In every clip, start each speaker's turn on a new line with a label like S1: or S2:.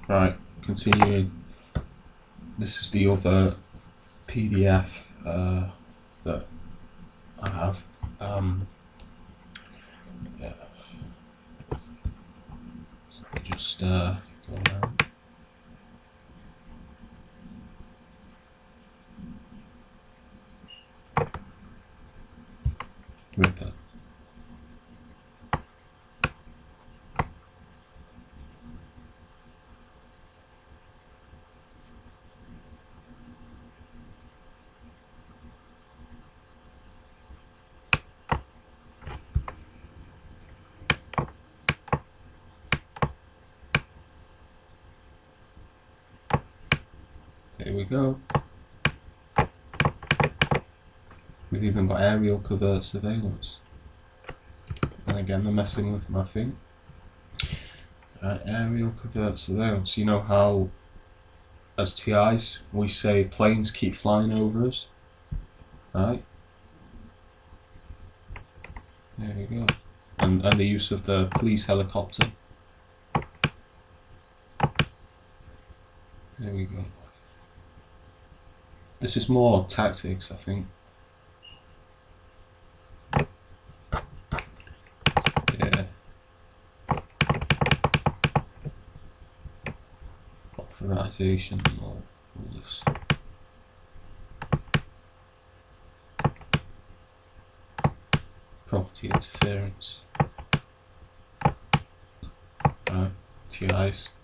S1: Right, continuing. This is the other PDF that I have. Yeah. So just go down. Ripper. Here we go. We've even got aerial covert surveillance. And again, they're messing with my thing. Aerial covert surveillance. You know how, as TIs, we say planes keep flying over us? Right? There we go. And the use of the police helicopter. There we go. This is more tactics, I think. Yeah. Authorization and all this. Property interference. TIs.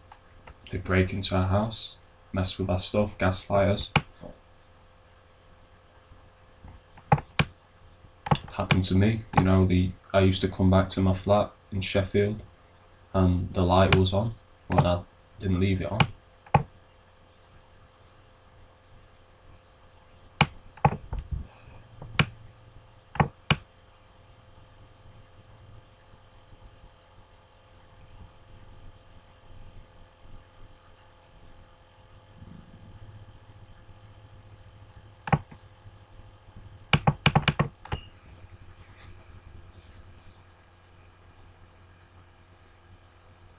S1: They break into our house, mess with our stuff, gaslight us. Happened to me, you know, I used to come back to my flat in Sheffield and the light was on when I didn't leave it on.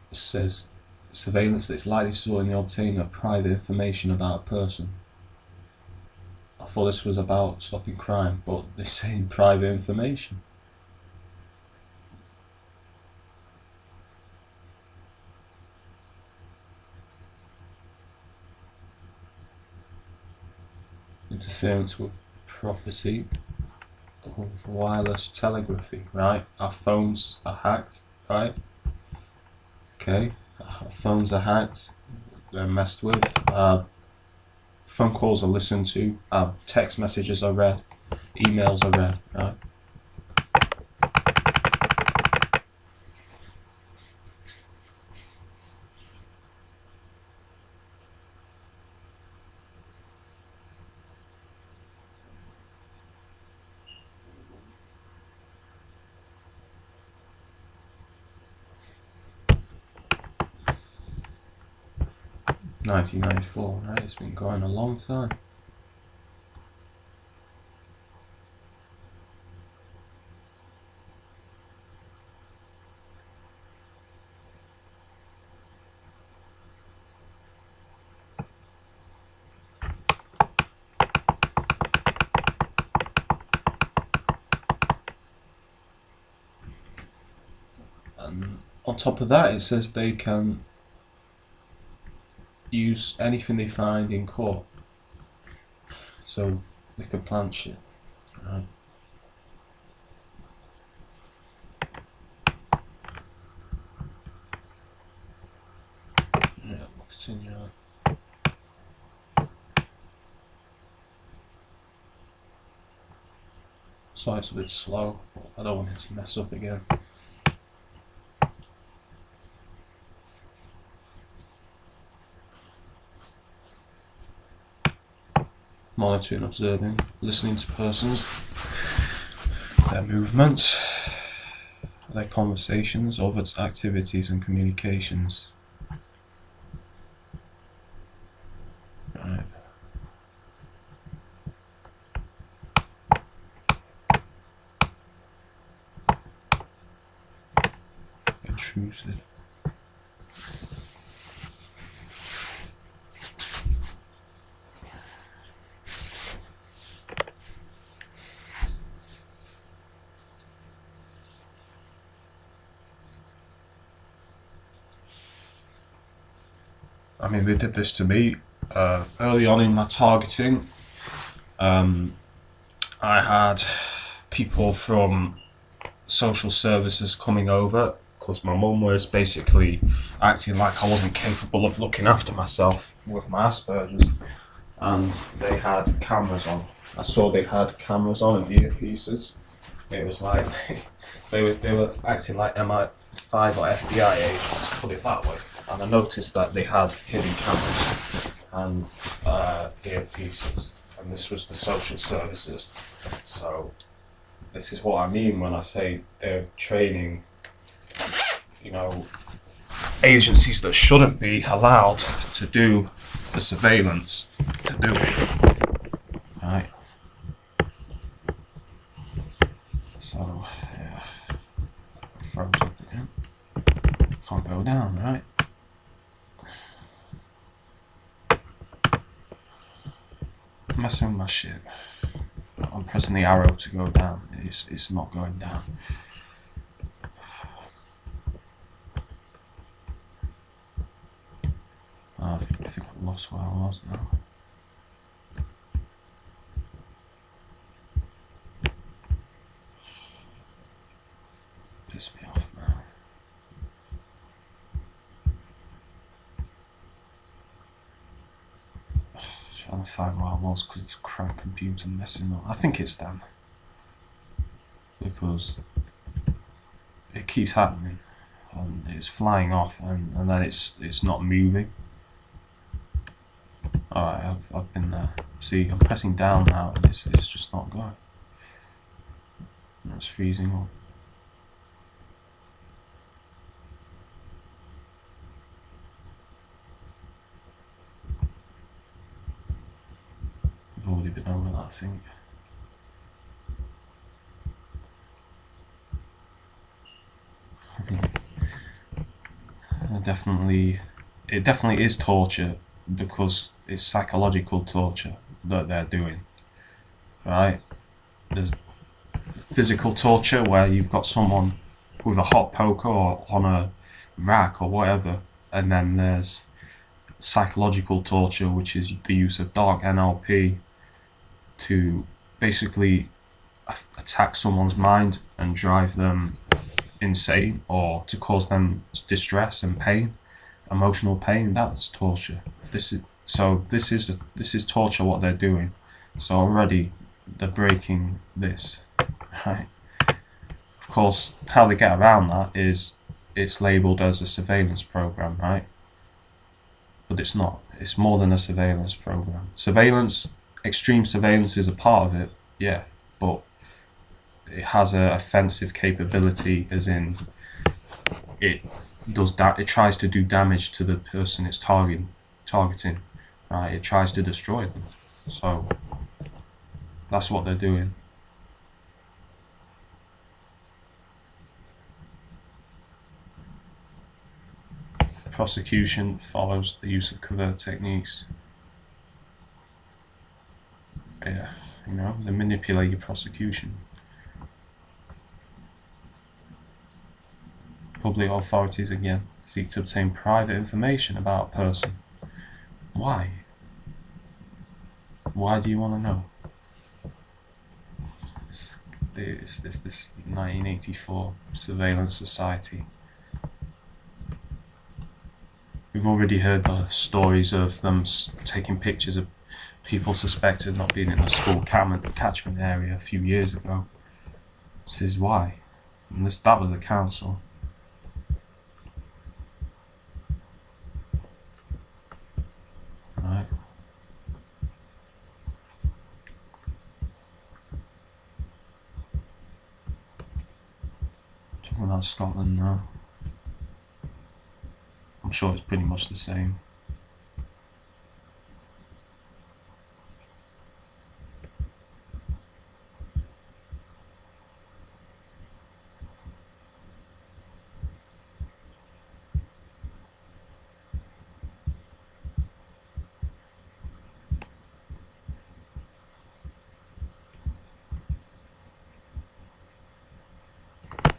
S1: It says surveillance that's likely to result in the obtaining of private information about a person. I thought this was about stopping crime, but they're saying private information. Interference with property of wireless telegraphy, right? Our phones are hacked, right? Okay, our phones are hacked, they're messed with, phone calls are listened to, text messages are read, emails are read, right? (1994), right? It's been going a long time. And on top of that, it says they can use anything they find in court. So they can plant shit, right? Yeah, we'll continue on. Sorry, it's a bit slow, but I don't want it to mess up again. Monitoring, observing, listening to persons, their movements, their conversations, other activities and communications. Right. Intrusive. I mean, they did this to me early on in my targeting. I had people from social services coming over because my mum was basically acting like I wasn't capable of looking after myself with my Asperger's, and they had cameras on. I saw they had cameras on and earpieces. It was like they were acting like MI5 or FBI agents, put it that way. And I noticed that they had hidden cameras and earpieces, and this was the social services. So this is what I mean when I say they're training, agencies that shouldn't be allowed to do the surveillance to do it. Right. So yeah, froze up again. Can't go down, right? Messing with my shit. I'm pressing the arrow to go down. It's not going down. I think I lost where I was now. Piss me off now. Trying to find where I was because it's crap computer messing up. I think it's them because it keeps happening and it's flying off and then it's not moving. Alright, I've been there. See, I'm pressing down now and it's just not going. And it's freezing up. I've already been over that, I think. It definitely is torture because it's psychological torture that they're doing, right? There's physical torture where you've got someone with a hot poker or on a rack or whatever, and then there's psychological torture, which is the use of dark NLP to basically attack someone's mind and drive them insane or to cause them distress and pain, emotional pain. That's torture. This is torture what they're doing. So already they're breaking this, right? Of course, how they get around that is it's labelled as a surveillance program, right? But it's not. It's more than a surveillance program. Surveillance, extreme surveillance is a part of it, yeah, but it has a offensive capability, as in it tries to do damage to the person it's targeting, right? It tries to destroy them. So that's what they're doing. Prosecution follows the use of covert techniques. Yeah, they manipulate your prosecution. Public authorities again seek to obtain private information about a person. Why? Why do you want to know? It's this 1984 surveillance society. We've already heard the stories of them taking pictures of people suspected not being in the school catchment area a few years ago. This is why. And that was the council. Right. Talking about Scotland now. I'm sure it's pretty much the same.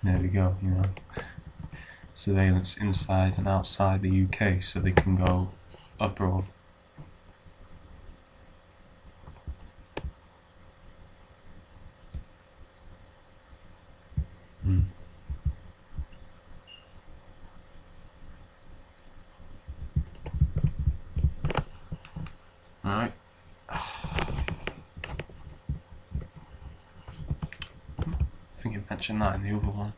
S1: There we go, surveillance inside and outside the UK, so they can go abroad. Alright. I think you mentioned that in the other one.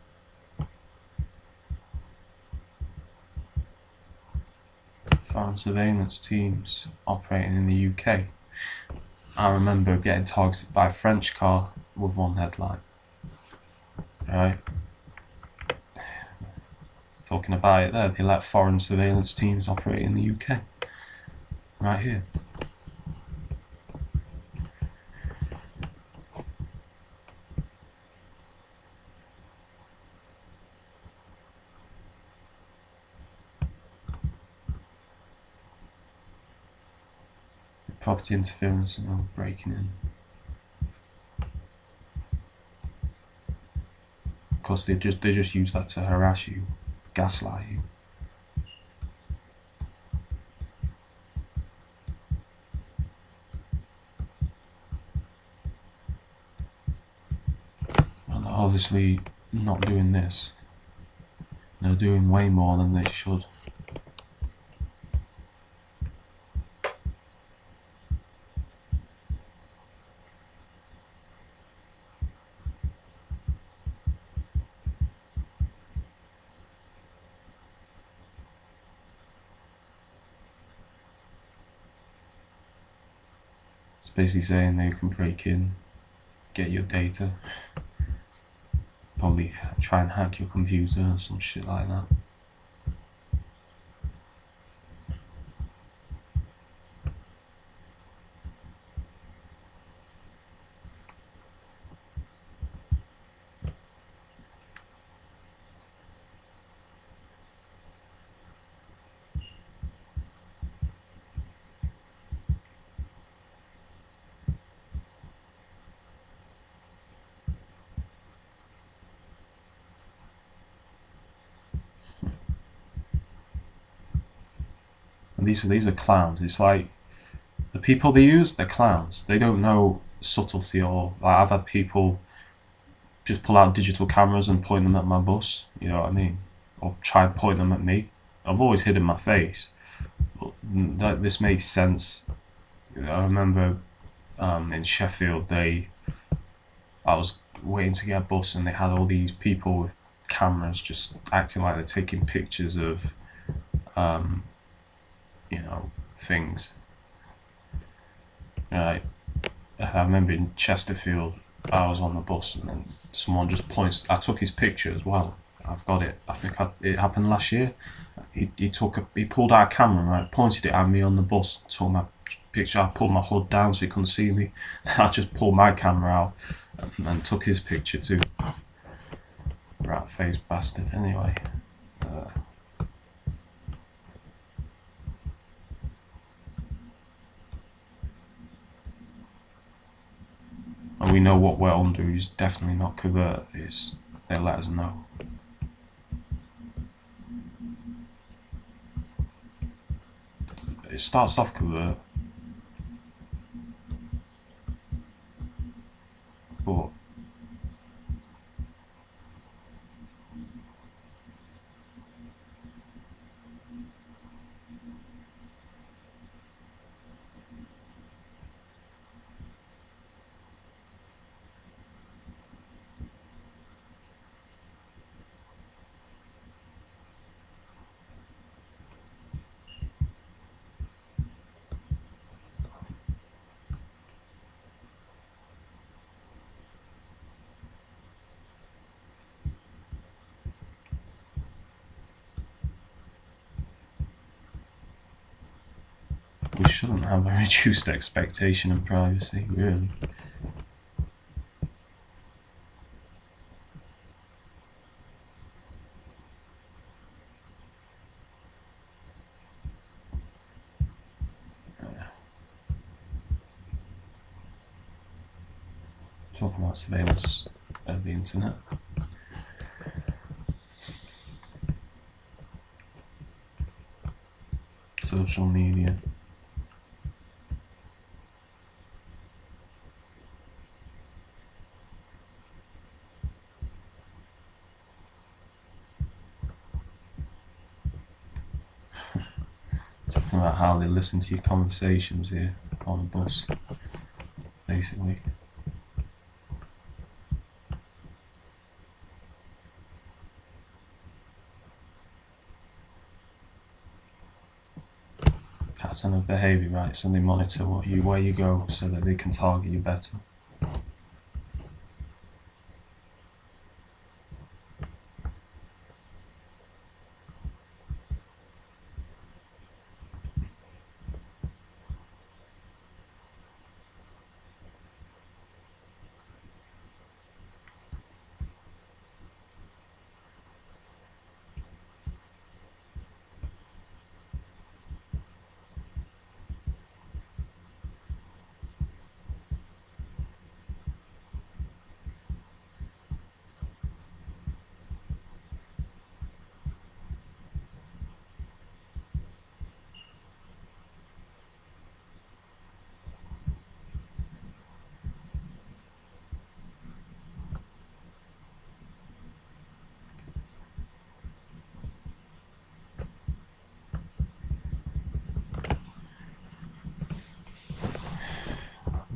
S1: Foreign surveillance teams operating in the UK. I remember getting targeted by a French car with one headlight. Right. Talking about it there, they let foreign surveillance teams operate in the UK. Right here. Property interference and breaking in. Of course, they just use that to harass you, gaslight you. And they're obviously not doing this. They're doing way more than they should. It's basically saying they can break in, get your data, probably try and hack your computer or some shit like that. And these are clowns. It's like the people they use, they're clowns. They don't know subtlety or like I've had people just pull out digital cameras and point them at my bus. You know what I mean? Or try and point them at me. I've always hidden my face. But this makes sense. I remember in Sheffield, I was waiting to get a bus and they had all these people with cameras just acting like they're taking pictures of things. I remember in Chesterfield, I was on the bus and then someone just points. I took his picture as well. I've got it. I think it happened last year. He pulled out a camera, right, pointed it at me on the bus, took my picture. I pulled my hood down so he couldn't see me. I just pulled my camera out and took his picture too. Rat-faced bastard. Anyway. And we know what we're under is definitely not covert. They let us know. It starts off covert, but we shouldn't have a reduced expectation of privacy, really. Talking about surveillance of the internet. social media. Talking about how they listen to your conversations here on the bus, basically. Pattern of behaviour, right? So they monitor where you go so that they can target you better.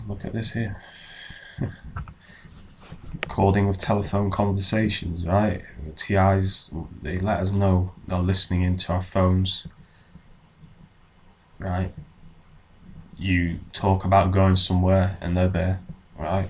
S1: Look at this here. Recording of telephone conversations, right? TIs, they let us know they're listening into our phones, right? You talk about going somewhere and they're there, right?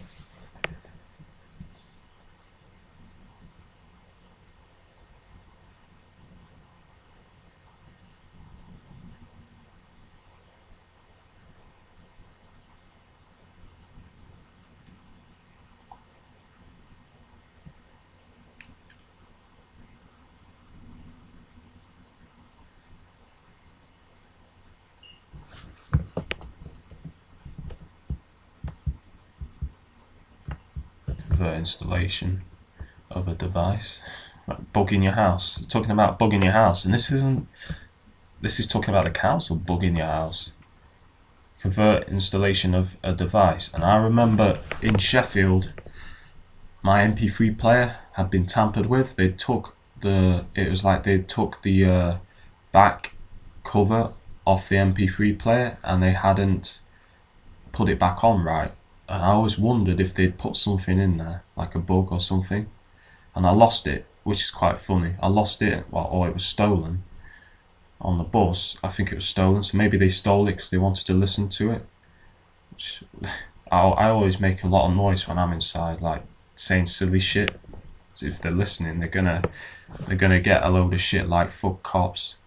S1: The installation of a device, like bugging your house. Talking about bugging your house, and this is talking about the council bugging your house. Convert installation of a device. And I remember in Sheffield, my MP3 player had been tampered with. They took the back cover off the MP3 player and they hadn't put it back on right. And I always wondered if they'd put something in there, like a bug or something. And I lost it, which is quite funny. I lost it, or it was stolen on the bus. I think it was stolen, so maybe they stole it because they wanted to listen to it. Which, I always make a lot of noise when I'm inside, like saying silly shit. So if they're listening, they're gonna get a load of shit like fuck cops,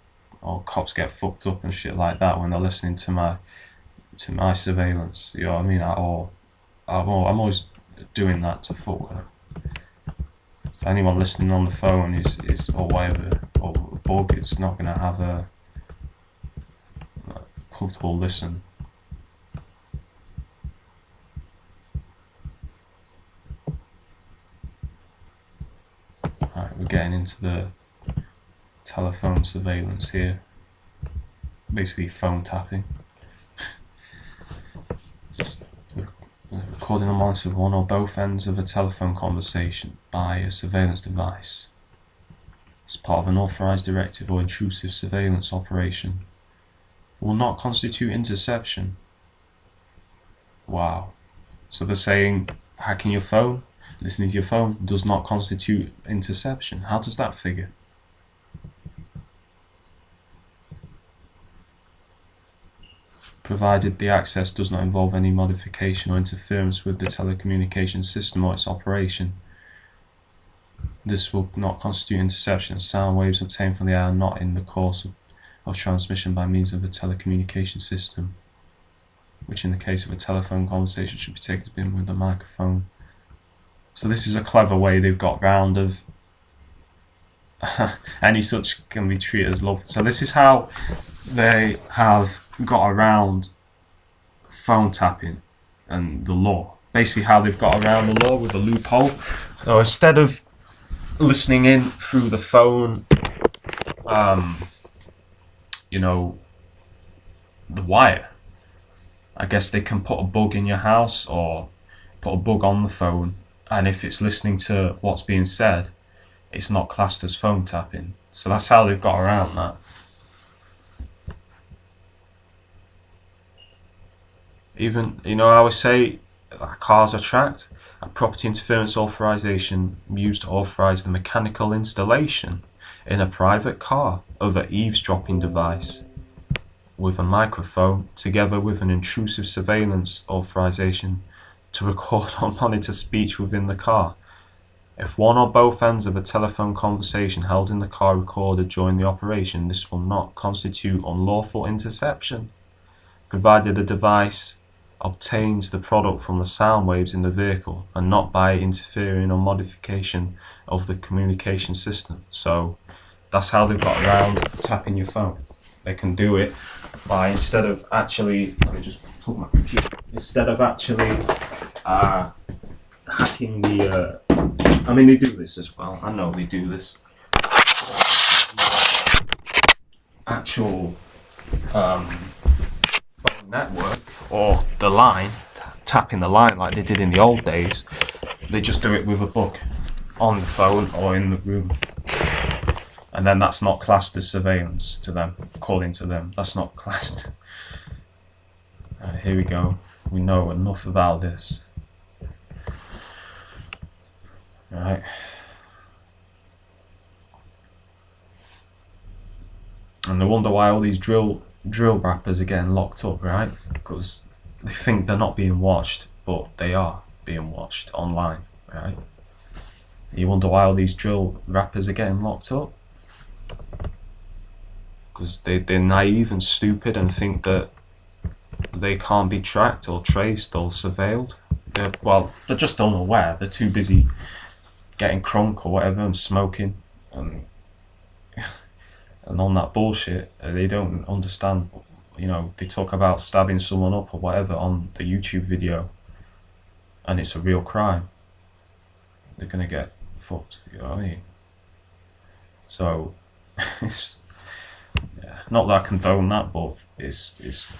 S1: or cops get fucked up and shit like that when they're listening to my surveillance. You know what I mean? I'm always doing that to fuck with them. So anyone listening on the phone is or whatever, or bug, it's not gonna have a comfortable listen. Right, we're getting into the telephone surveillance here. Basically phone tapping. Recording and monitoring one or both ends of a telephone conversation by a surveillance device as part of an authorized directive or intrusive surveillance operation will not constitute interception. Wow. So they're saying hacking your phone, listening to your phone, does not constitute interception. How does that figure? Provided the access does not involve any modification or interference with the telecommunications system or its operation. This will not constitute interception. Sound waves obtained from the air are not in the course of transmission by means of a telecommunication system, which in the case of a telephone conversation should be taken to be with a microphone. So this is a clever way they've got round of any such can be treated as love. So this is how they have got around phone tapping and the law. Basically how they've got around the law with a loophole. So instead of listening in through the phone, the wire. I guess they can put a bug in your house or put a bug on the phone, and if it's listening to what's being said, it's not classed as phone tapping. So that's how they've got around that. Even, I always say that cars are tracked. A property interference authorization used to authorize the mechanical installation in a private car of an eavesdropping device with a microphone, together with an intrusive surveillance authorization to record or monitor speech within the car. If one or both ends of a telephone conversation held in the car recorded during the operation, this will not constitute unlawful interception, provided the device obtains the product from the sound waves in the vehicle and not by interfering or modification of the communication system. So that's how they've got around tapping your phone. They can do it by, instead of actually, let me just put my computer, instead of actually hacking the, I mean, they do this as well. I know they do this. Actual phone network or the line, tapping the line like they did in the old days, they just do it with a book on the phone or in the room. And then that's not classed as surveillance to them, according to them. That's not classed. Right, here we go. We know enough about this. Right. And they wonder why all these drill rappers are getting locked up, right? Because they think they're not being watched, but they are being watched online, right? You wonder why all these drill rappers are getting locked up? Because they're naive and stupid and think that they can't be tracked or traced or surveilled. They're just unaware. They're too busy getting crunk or whatever and smoking and on that bullshit. They don't understand. They talk about stabbing someone up or whatever on the YouTube video, and it's a real crime. They're gonna get fucked. You know what I mean? So it's, yeah, not that I condone that, but it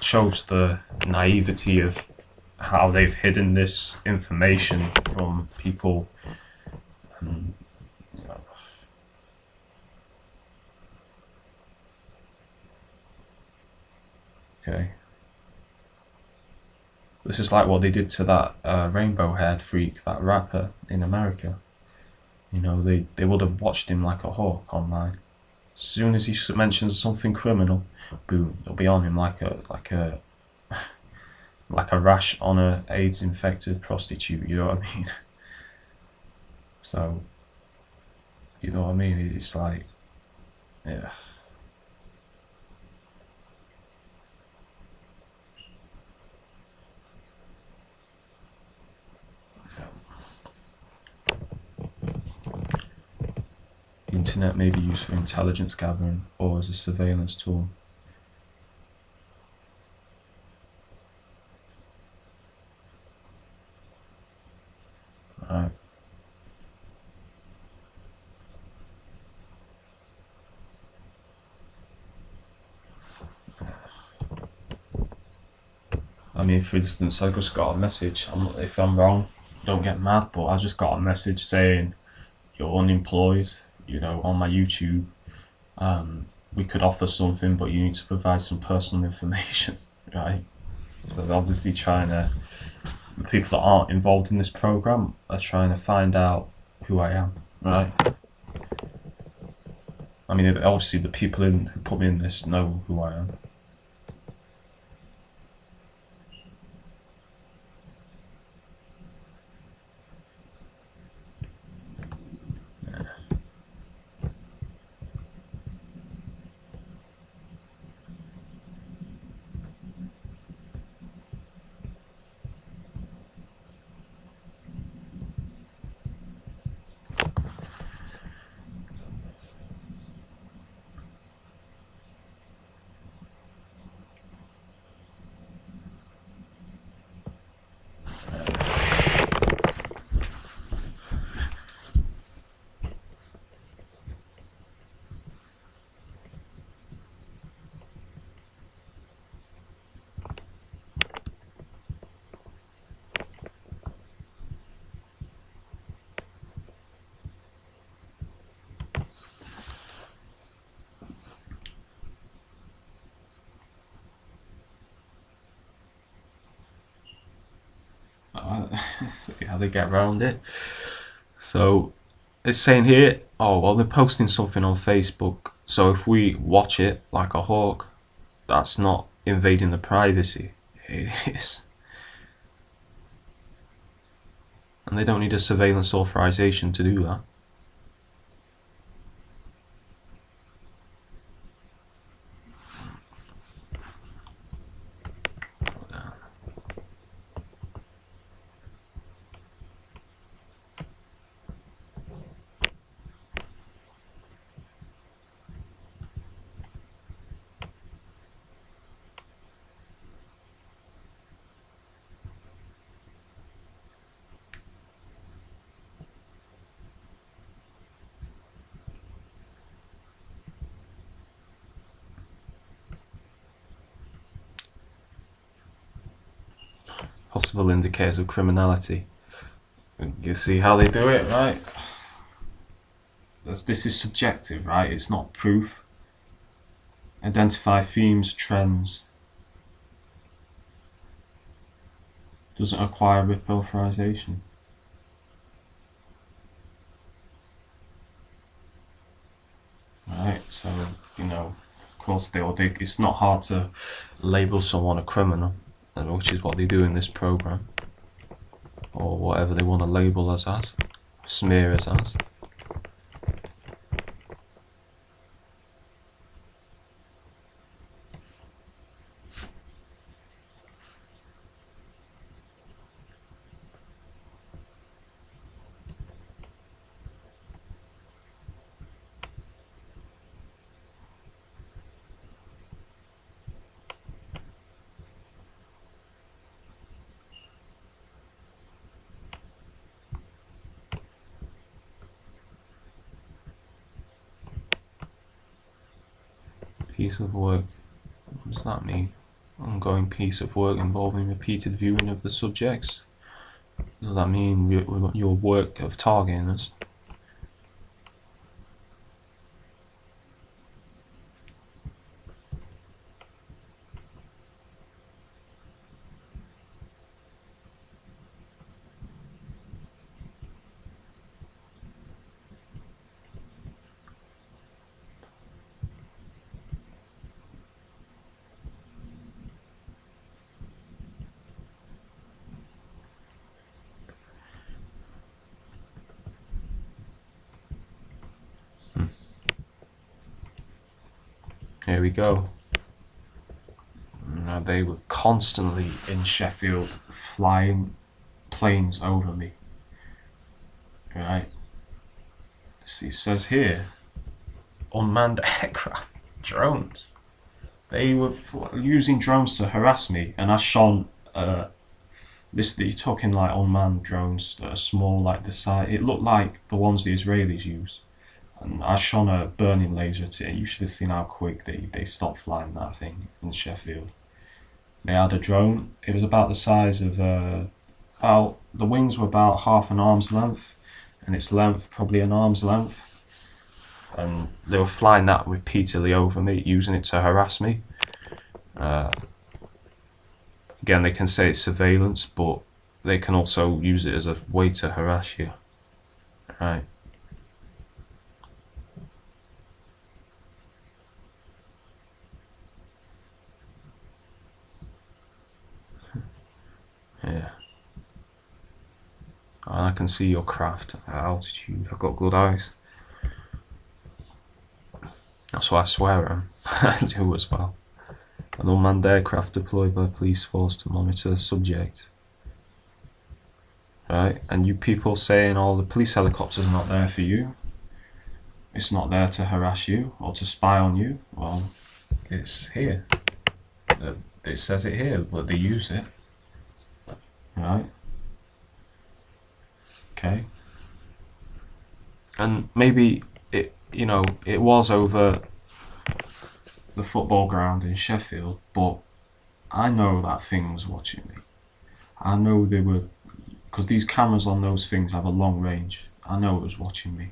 S1: shows the naivety of how they've hidden this information from people. And, okay. This is like what they did to that rainbow-haired freak, that rapper in America. They would have watched him like a hawk online. As soon as he mentions something criminal, boom, they'll be on him like a rash on a AIDS-infected prostitute. You know what I mean? So, you know what I mean? It's like, yeah. The internet may be used for intelligence gathering or as a surveillance tool. Right. I mean, for instance, I just got a message. If I'm wrong, don't get mad, but I just got a message saying you're unemployed. On my YouTube, we could offer something, but you need to provide some personal information, right? So they're obviously the people that aren't involved in this program are trying to find out who I am, right? I mean, obviously the people who put me in this know who I am. See how they get around it. So it's saying here, oh well, they're posting something on Facebook, so if we watch it like a hawk, that's not invading the privacy. It is. And they don't need a surveillance authorization to do that. Possible indicators of criminality. You see how they do it, right? This is subjective, right? It's not proof. Identify themes, trends. Doesn't require RIP authorization. Right, so, of course it's not hard to label someone a criminal, which is what they do in this program. Or whatever they want to label us as, smear us as. Piece of work. What does that mean? Ongoing piece of work involving repeated viewing of the subjects. Does that mean your work of targeting us? Here we go. Now, they were constantly in Sheffield flying planes over me. Right? See, it says here, unmanned aircraft, drones. They were using drones to harass me, and I shone. You're talking like unmanned drones that are small, like the size. It looked like the ones the Israelis use. And I shone a burning laser at it. You should have seen how quick they stopped flying that thing in Sheffield. They had a drone. It was about the size of the wings were about half an arm's length, and its length probably an arm's length. And they were flying that repeatedly over me, using it to harass me. Again, they can say it's surveillance, but they can also use it as a way to harass you. Right. Yeah. And I can see your craft at altitude. I've got good eyes. That's why I swear at them. I do as well. An unmanned aircraft deployed by a police force to monitor the subject. Right? And you people saying, oh, the police helicopter's not there for you. It's not there to harass you or to spy on you. Well, it's here. It says it here, but they use it. Right? Okay. And maybe it was over the football ground in Sheffield, but I know that thing was watching me. I know they were, because these cameras on those things have a long range. I know it was watching me.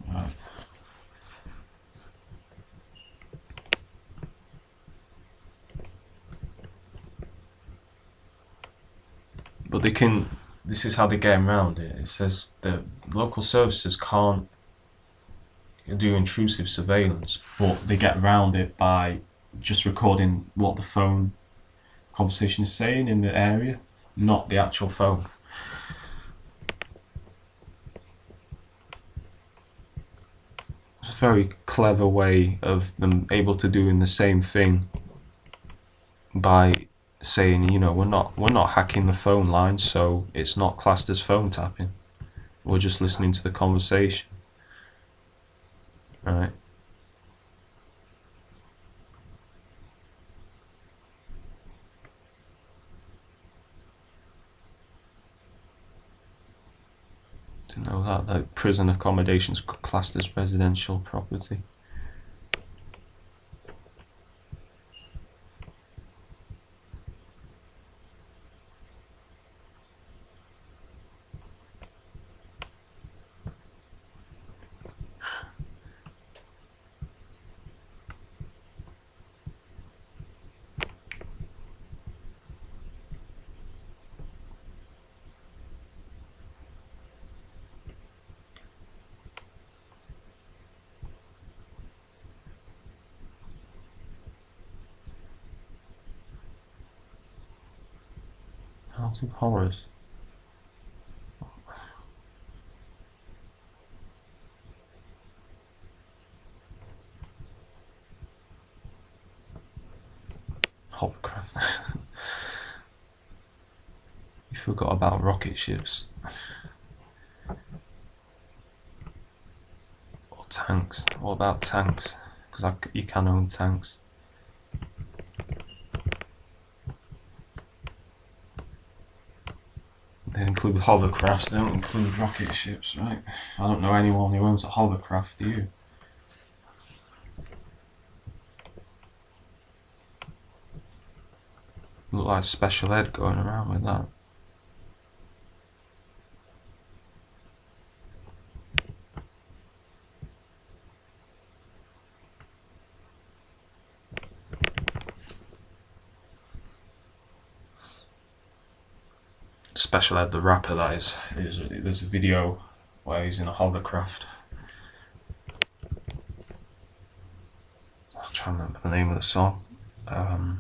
S1: Right. they can. This is how they get around it. It says the local services can't do intrusive surveillance, but they get around it by just recording what the phone conversation is saying in the area, not the actual phone. It's a very clever way of them able to doing the same thing by saying, you know, we're not hacking the phone line, so it's not classed as phone tapping. We're just listening to the conversation. Right. To know that prison accommodations classed as residential property. House of Horrors. Hovercraft. You forgot about rocket ships. Or tanks. What about tanks? Because you can own tanks. They include hovercrafts, they don't include rocket ships, right? I don't know anyone who owns a hovercraft, do you? Look like special ed going around with that. Special ed, the rapper, that is. There's a video where he's in a hovercraft. I'll try and remember the name of the song. I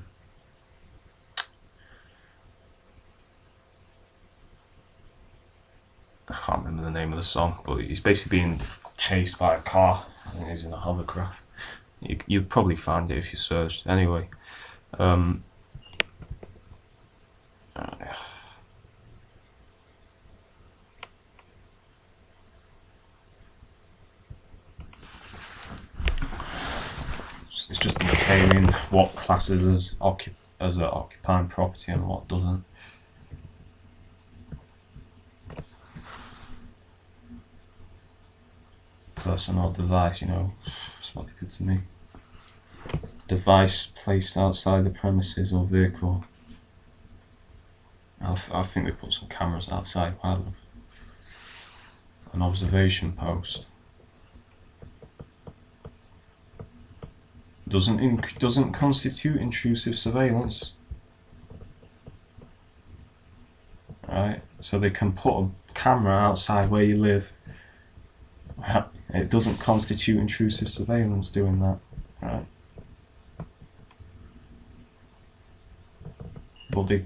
S1: can't remember the name of the song, but he's basically being chased by a car and he's in a hovercraft. You'd probably find it if you searched. Anyway, it's just detailing what classes as occupying property and what doesn't. Person or device, you know, that's what they did to me. Device placed outside the premises or vehicle. I think they put some cameras outside wildlife. An observation post. Doesn't constitute intrusive surveillance. Right? So they can put a camera outside where you live. It doesn't constitute intrusive surveillance doing that. Right? But the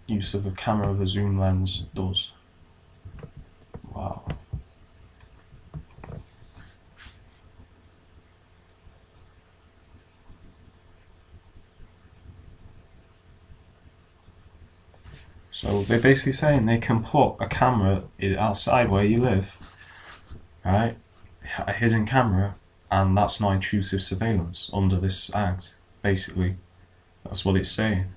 S1: use of a camera with a zoom lens does. Wow. So they're basically saying they can put a camera outside where you live, right? A hidden camera, and that's not intrusive surveillance under this act. Basically, that's what it's saying.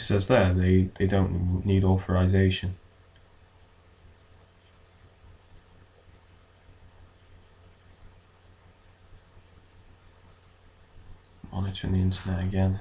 S1: It says there they don't need authorization. Monitoring the internet again.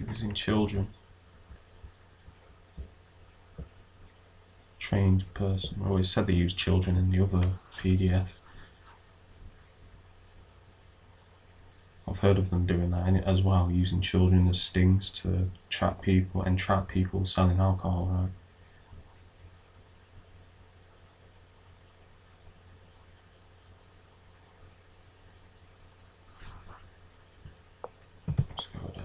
S1: Using children. Trained person. I always said they use children in the other PDF. I've heard of them doing that in it as well, using children as stings to entrap people selling alcohol, right? Let's go down.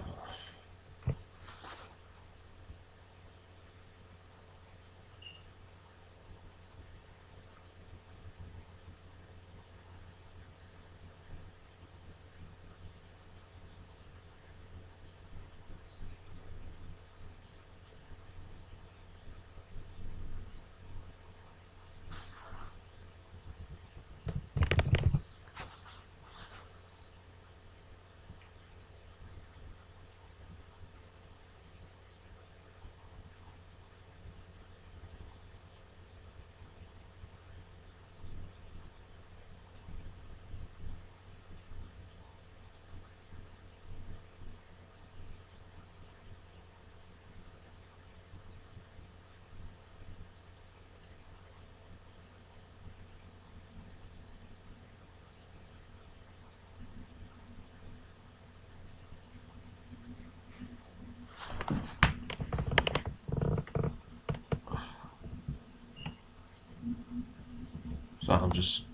S1: So I'm just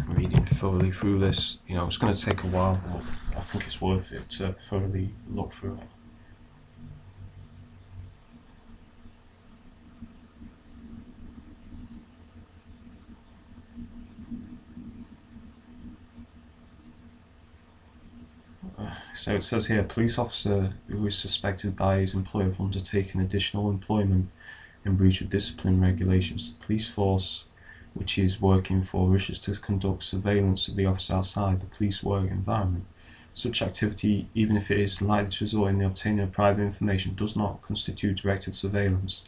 S1: reading thoroughly through this. You know, it's going to take a while, but I think it's worth it to thoroughly look through it. So it says here, a police officer who is suspected by his employer of undertaking additional employment in breach of discipline regulations. The police force which he is working for wishes to conduct surveillance of the officer outside the police work environment. Such activity, even if it is likely to result in the obtaining of private information, does not constitute directed surveillance.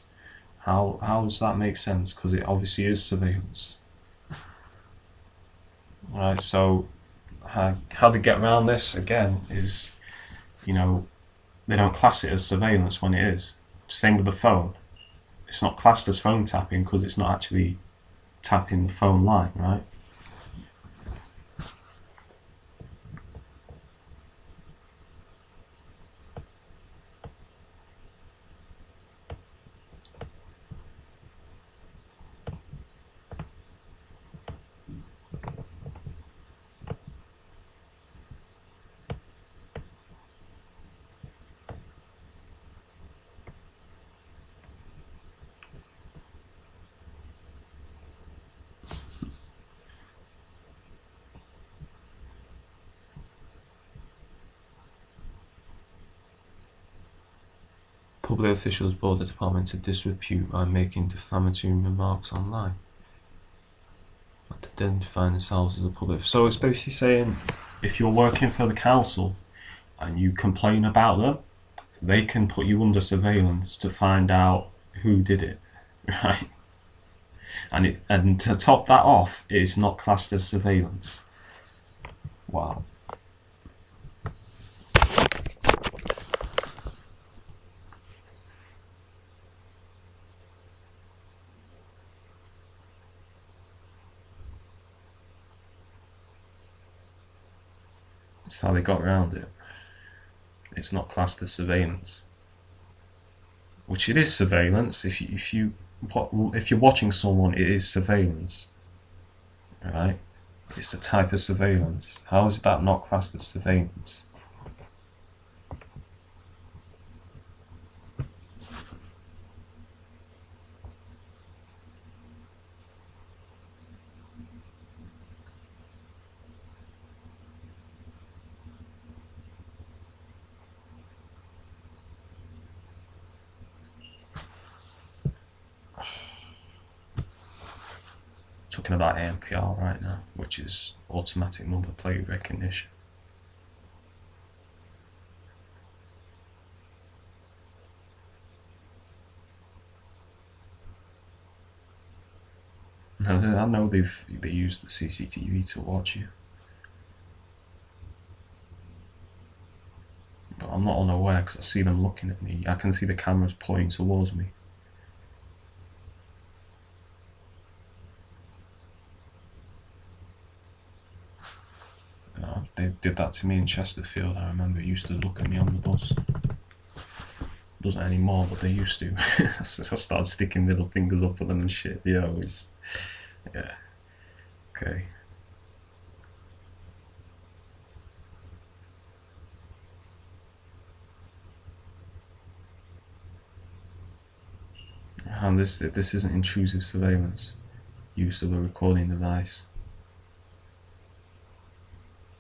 S1: How does that make sense? Because it obviously is surveillance. Right, so how they get around this again is, you know, they don't class it as surveillance when it is. Same with the phone. It's not classed as phone tapping because it's not actually tapping the phone line, right? Public officials brought the department to disrepute by making defamatory remarks online, identifying themselves as a public. So it's basically saying, if you're working for the council and you complain about them, they can put you under surveillance to find out who did it, right? And to top that off, it's not classed as surveillance. Wow. That's how they got around it. It's not classed as surveillance, which it is surveillance. If you're watching someone, it is surveillance, right? It's a type of surveillance. How is that not classed as surveillance? Talking about ANPR right now, which is automatic number plate recognition. I know they use the CCTV to watch you, but I'm not unaware because I see them looking at me. I can see the cameras pointing towards me. They did that to me in Chesterfield. I remember it used to look at me on the bus. Doesn't anymore, but they used to. I started sticking middle fingers up at them and shit. Yeah, it was. Yeah. Okay. And this isn't intrusive surveillance. Use of a recording device.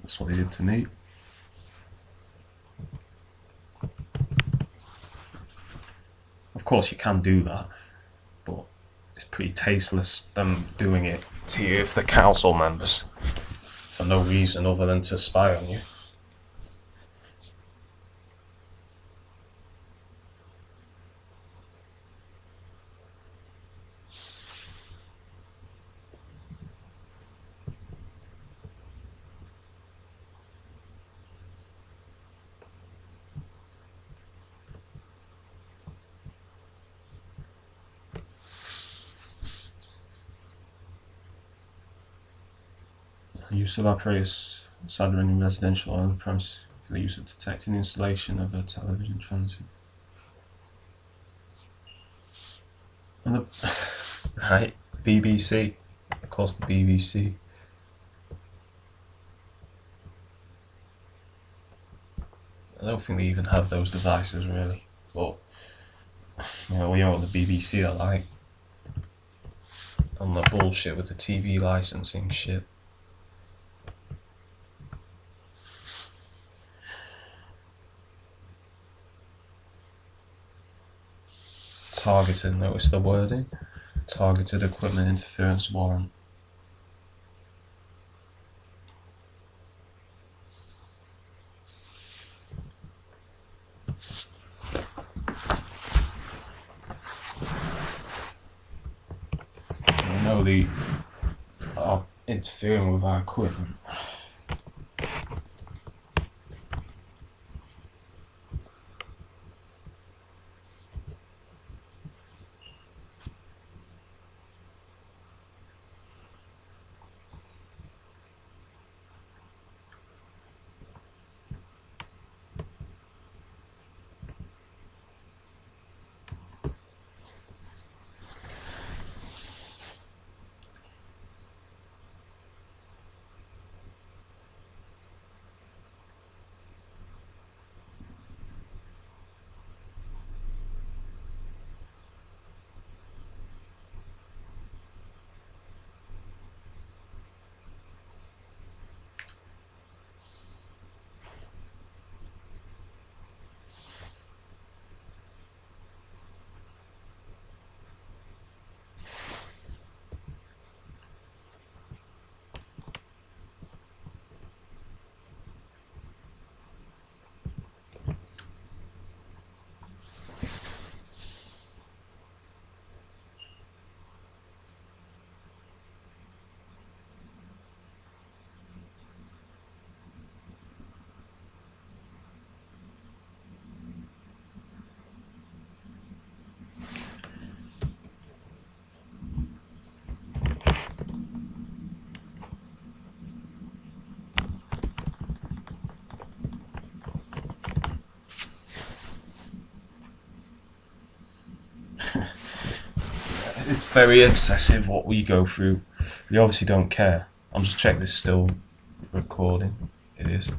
S1: That's what they did to me. Of course, you can do that, but it's pretty tasteless them doing it to you if they're council members for no reason other than to spy on you. Use of apparatus inside any residential or other premise for the use of detecting the installation of a television transmitter. And right, BBC, of course, the BBC. I don't think they even have those devices really, but we know what the BBC are like. And the bullshit with the TV licensing shit. Targeted, notice the wording. Targeted equipment interference warrant. I know they are interfering with our equipment. It's very excessive what we go through. We obviously don't care. I'm just checking this is still recording. It is.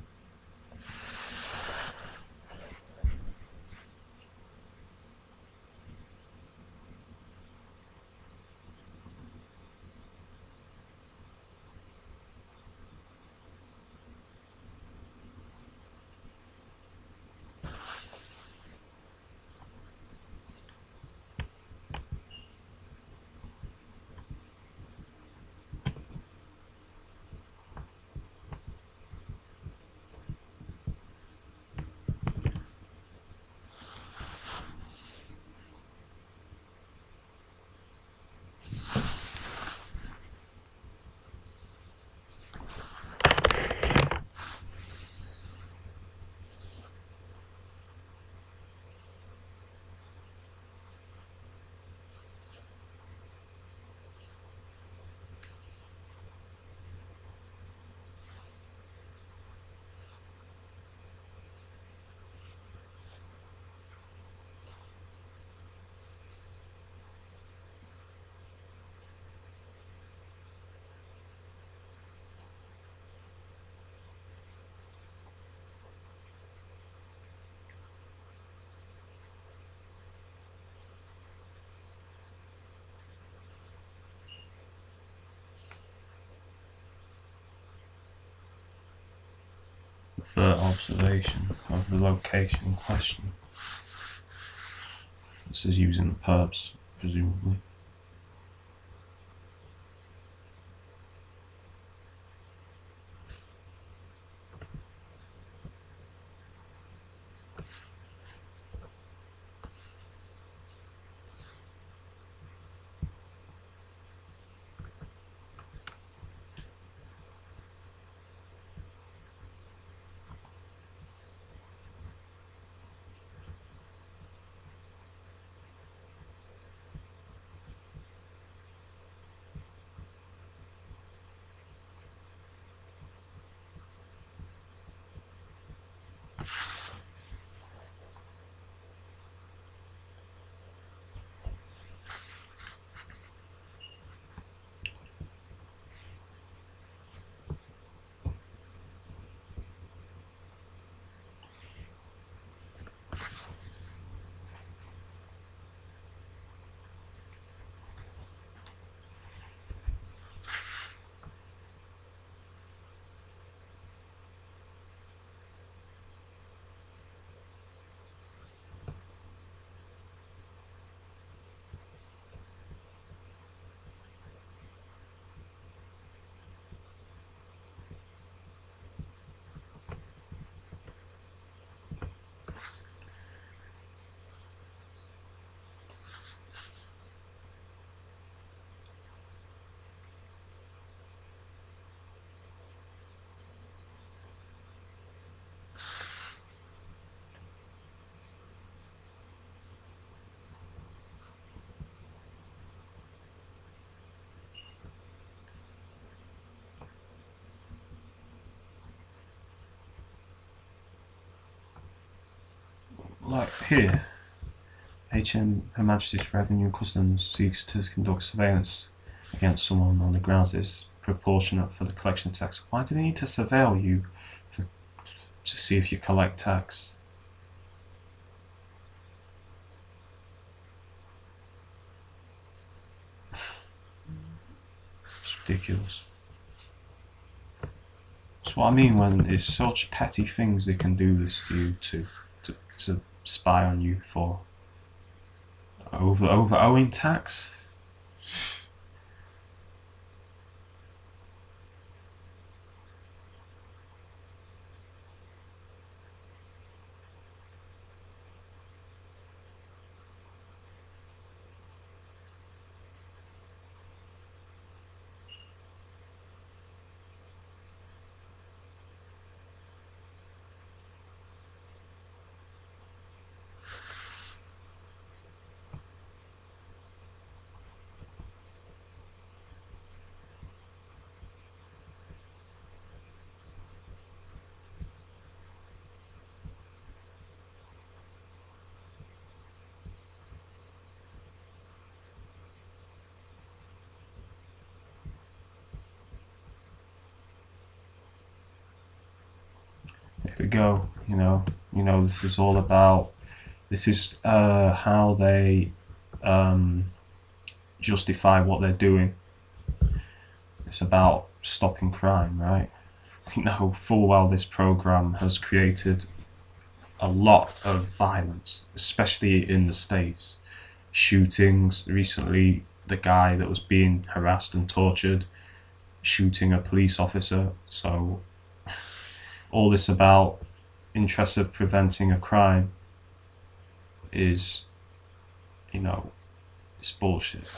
S1: For observation of the location in question. This is using the perps, presumably. Like here, Her Majesty's Revenue and Customs seeks to conduct surveillance against someone on the grounds it's proportionate for the collection of tax. Why do they need to surveil you to see if you collect tax? It's ridiculous. That's what I mean when it's such petty things they can do this to you to spy on you for over owing tax. here we go. This is all about. This is how they justify what they're doing. It's about stopping crime, right? We know full well this program has created a lot of violence, especially in the States. Shootings recently, the guy that was being harassed and tortured, shooting a police officer. So all this about interest of preventing a crime is, it's bullshit.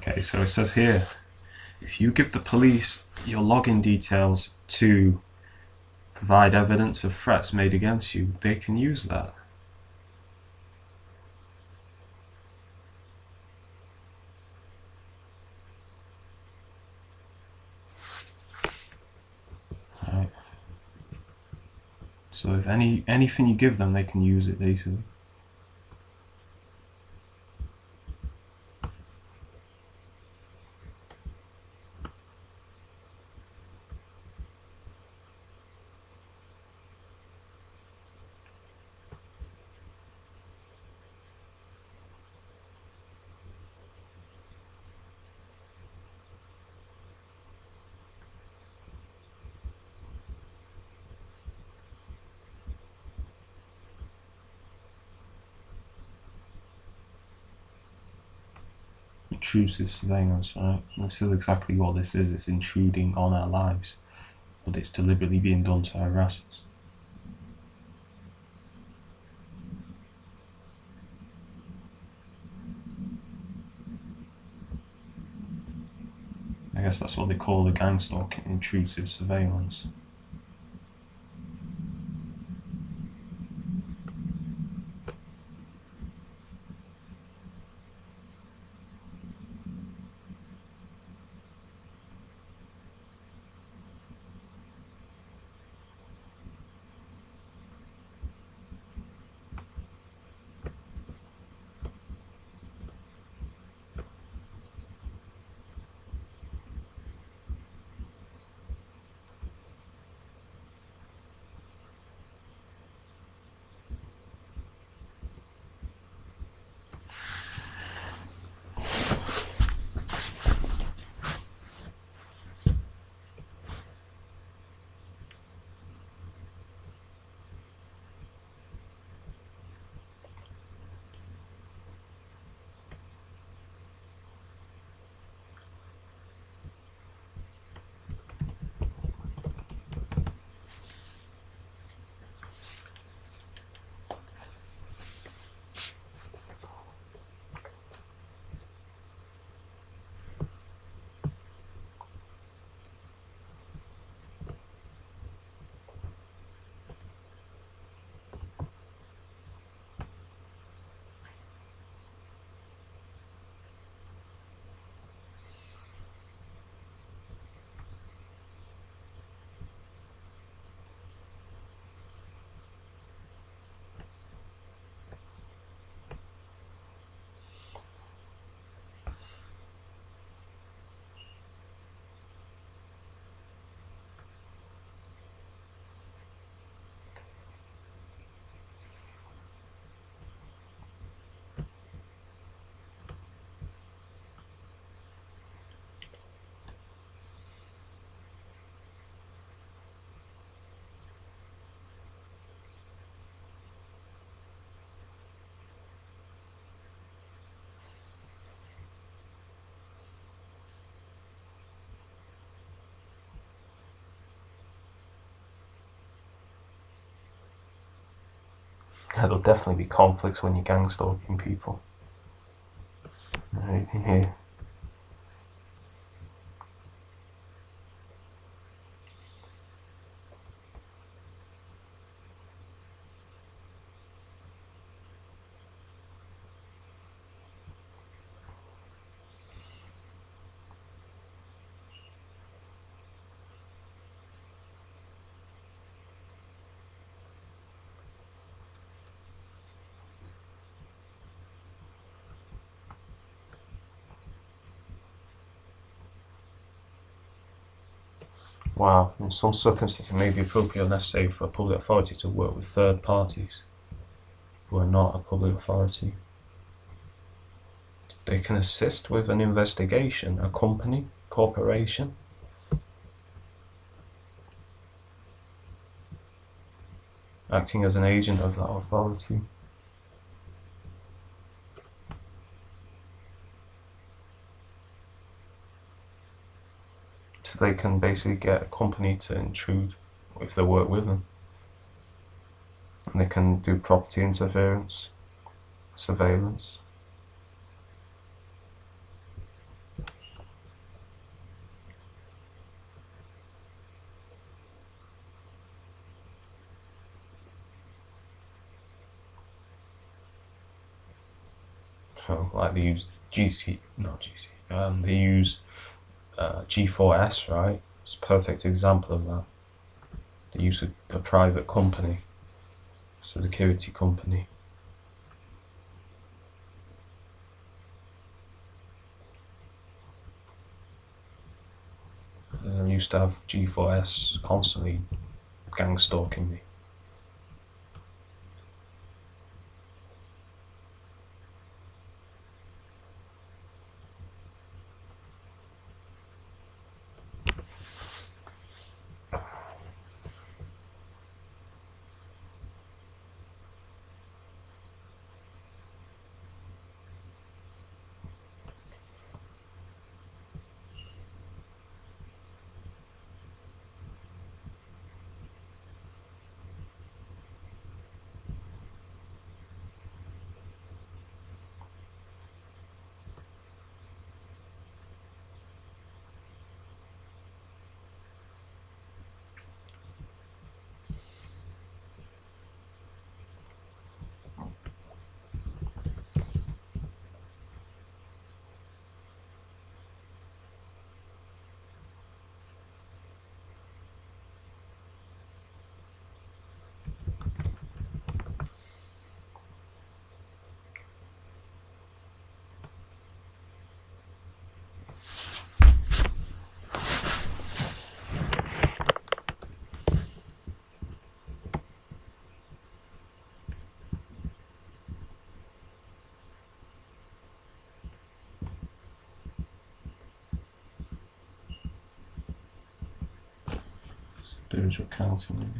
S1: Okay, so it says here, if you give the police your login details to provide evidence of threats made against you, they can use that. Right. So if anything you give them, they can use it, basically. Intrusive surveillance, right? This is exactly what this is. It's intruding on our lives, but it's deliberately being done to harass us. I guess that's what they call the gangstalking, intrusive surveillance. There'll definitely be conflicts when you're gang stalking people. Right in here. Wow, in some circumstances it may be appropriate or necessary for a public authority to work with third parties who are not a public authority. They can assist with an investigation, a company, corporation. Acting as an agent of that authority. So they can basically get a company to intrude if they work with them. And they can do property interference, surveillance. So, like they use they use G4S, right? It's a perfect example of that. They use a private company, security company. I used to have G4S constantly gang stalking me. Spiritual counseling.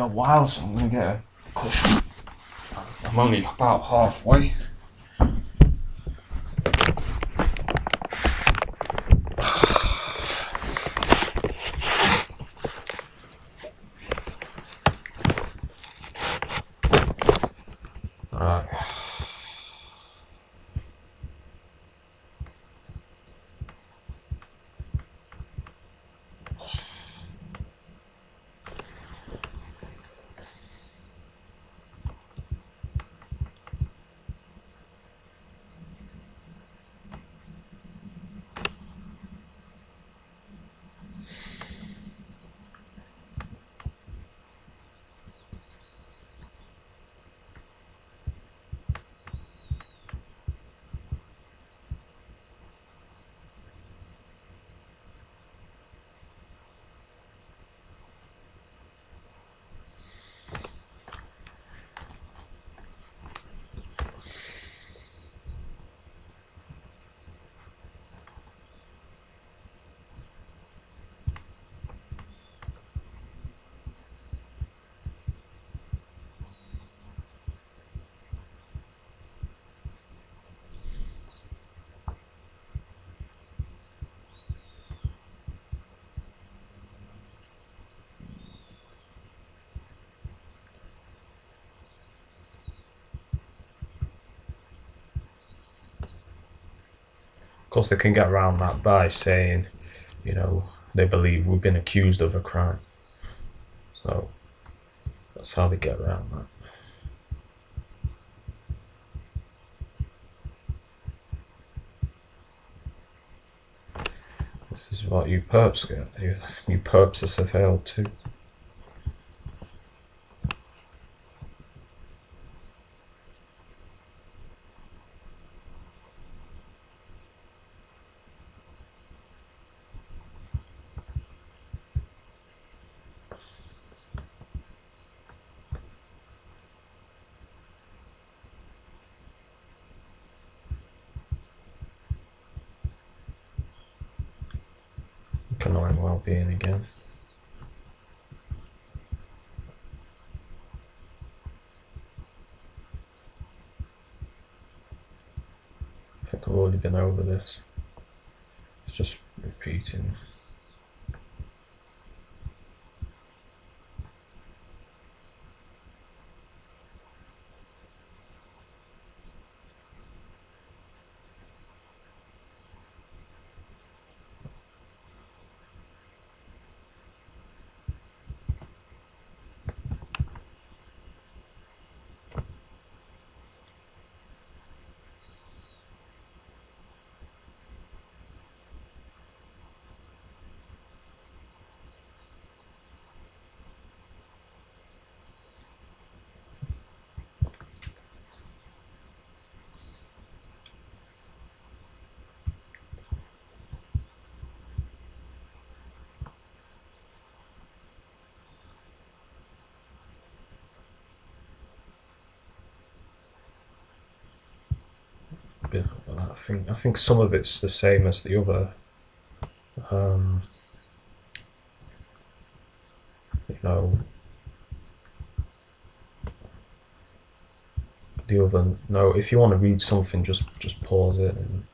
S1: a while, so I'm going to get a cushion. I'm only about halfway. Alright. Of course, they can get around that by saying, you know, they believe we've been accused of a crime. So that's how they get around that. This is what you perps get. You perps are surveilled too. Economic well-being again. I think I've already been over this. It's just repeating. Been over that. I think some of it's the same as the other. You know, the other. No, if you want to read something, just pause it and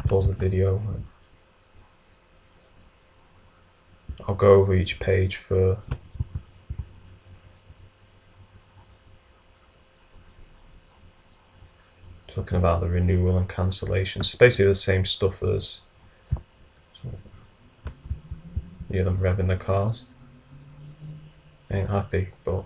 S1: pause the video. I'll go over each page for. Talking about the renewal and cancellation. It's basically the same stuff as them revving the cars. Ain't happy, but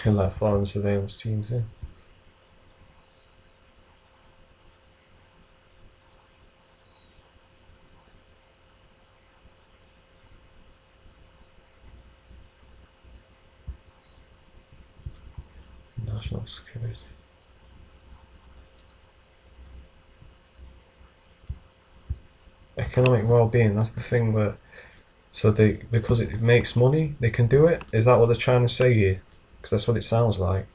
S1: he'll let foreign surveillance teams in. national security. Economic well-being, that's the thing where, so they, because it makes money, they can do it? Is that what they're trying to say here? Because that's what it sounds like.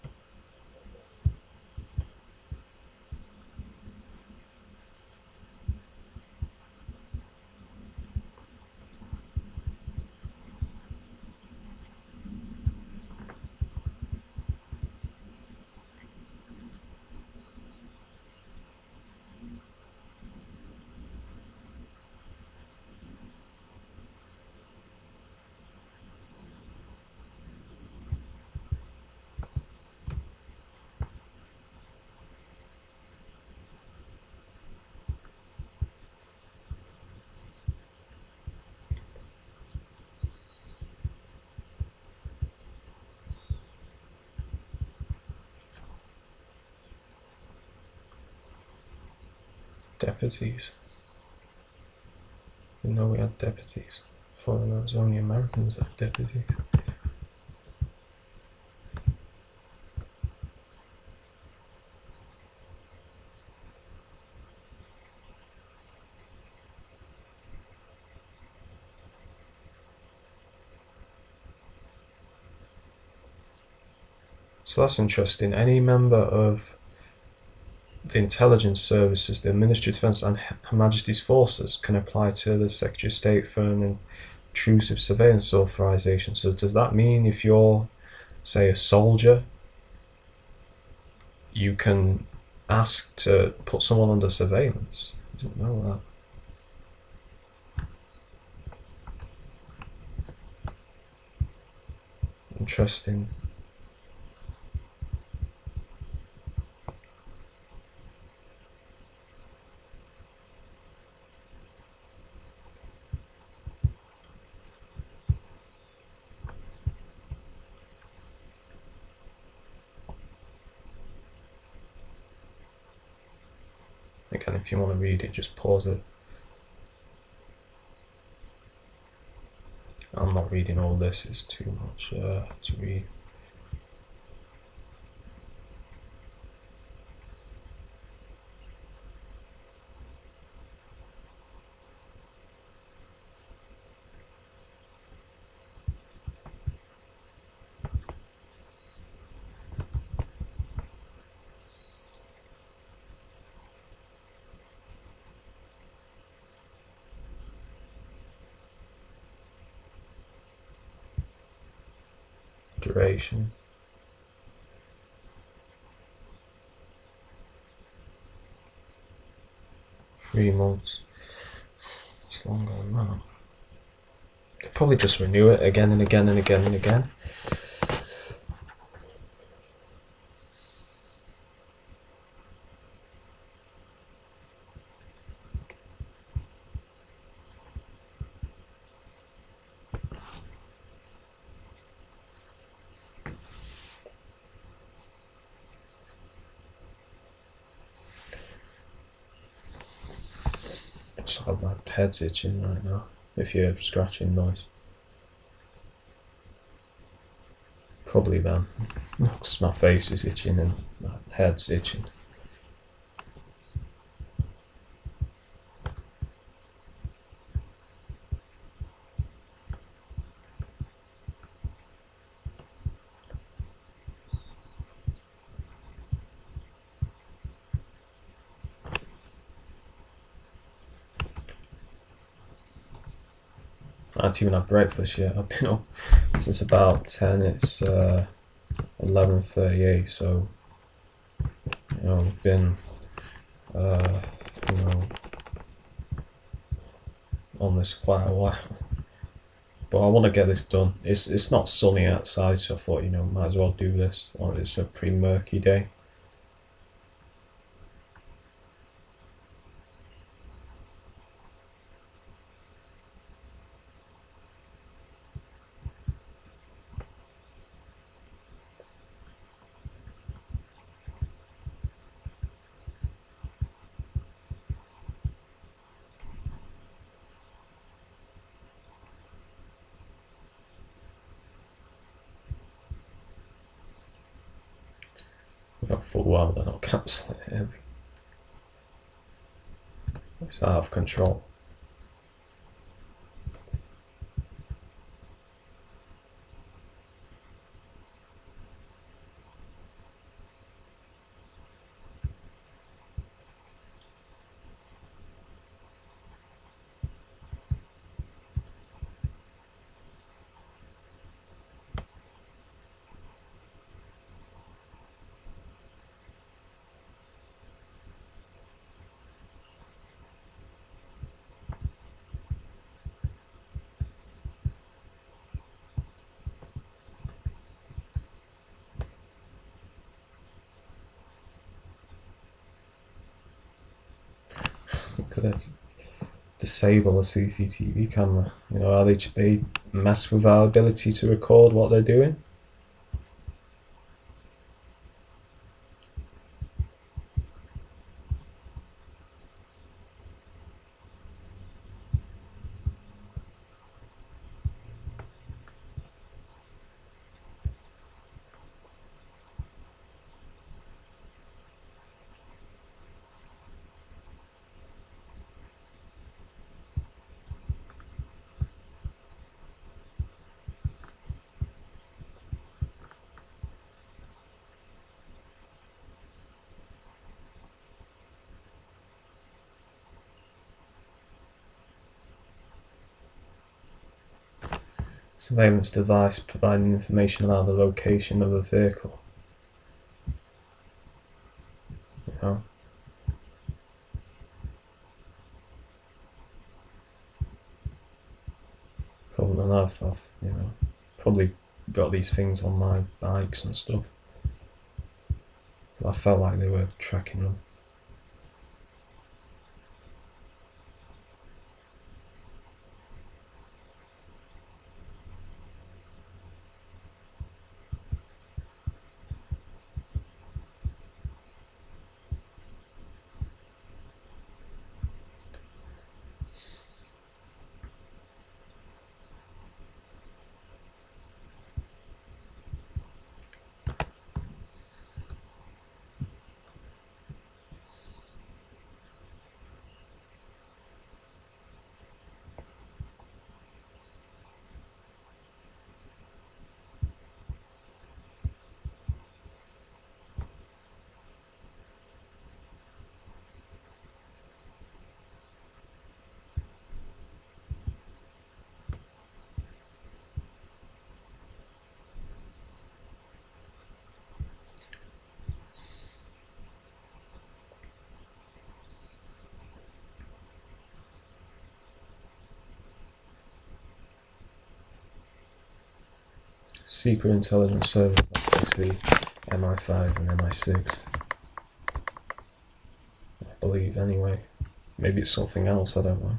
S1: Deputies. You know we had deputies. I thought it was only Americans that had deputies. So that's interesting. Any member of the intelligence services, the Ministry of Defence and Her Majesty's forces can apply to the Secretary of State for an intrusive surveillance authorization. So does that mean if you're, say, a soldier, you can ask to put someone under surveillance? I didn't know that. Interesting. Again, if you want to read it, just pause it. I'm not reading all this, it's too much to read. Duration. Three months. It's longer than that. They'll probably just renew it again and again and again and again. So my head's itching right now, if you hear scratching noise. Probably then, because my face is itching and my head's itching. I haven't even had breakfast yet. I've been up since about 10. It's 11:38, so I've been on this quite a while. But I want to get this done. It's not sunny outside, so I thought might as well do this. It's a pretty murky day. We know full well they're not cancelling it early. It's out of control. Look at this. Disable a CCTV camera. You know, they mess with our ability to record what they're doing. Surveillance device providing information about the location of a vehicle. You know? Problem I've probably got these things on my bikes and stuff. I felt like they were tracking them. Secret intelligence service, that's the MI5 and MI6. I believe, anyway. Maybe it's something else, I don't know.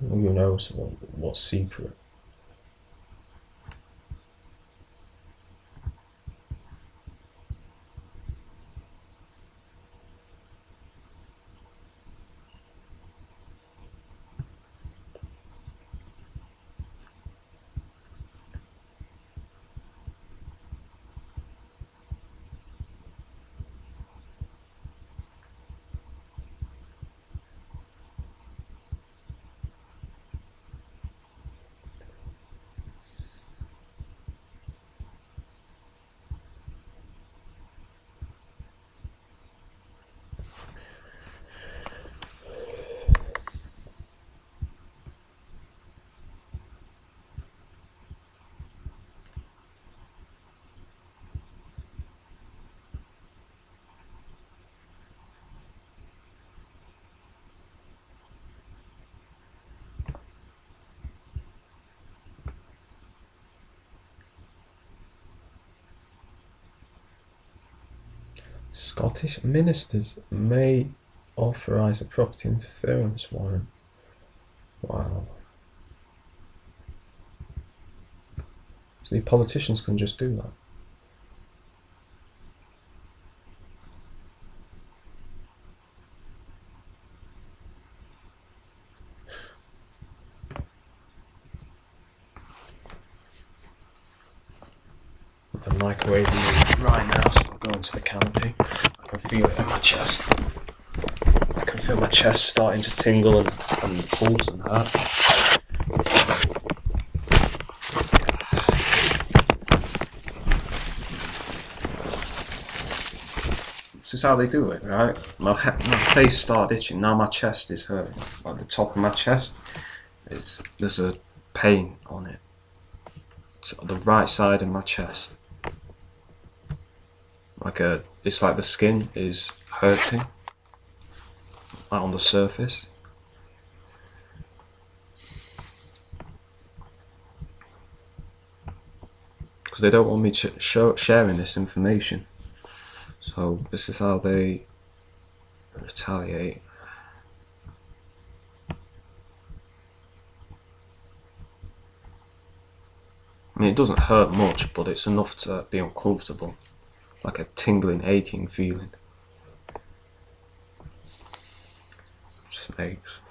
S1: Who knows what's secret? Scottish ministers may authorise a property interference warrant. Wow. So the politicians can just do that. the microwaving right now, so I'll go into the canopy. I can feel it in my chest. I can feel my chest starting to tingle and pulse and hurt. This is how they do it, right? My face started itching, now my chest is hurting. Like the top of my chest, there's a pain on it. It's on the right side of my chest. It's like the skin is hurting, like on the surface. Because they don't want me sharing this information. So this is how they retaliate. I mean, it doesn't hurt much, but it's enough to be uncomfortable. Like a tingling, aching feeling. Snakes.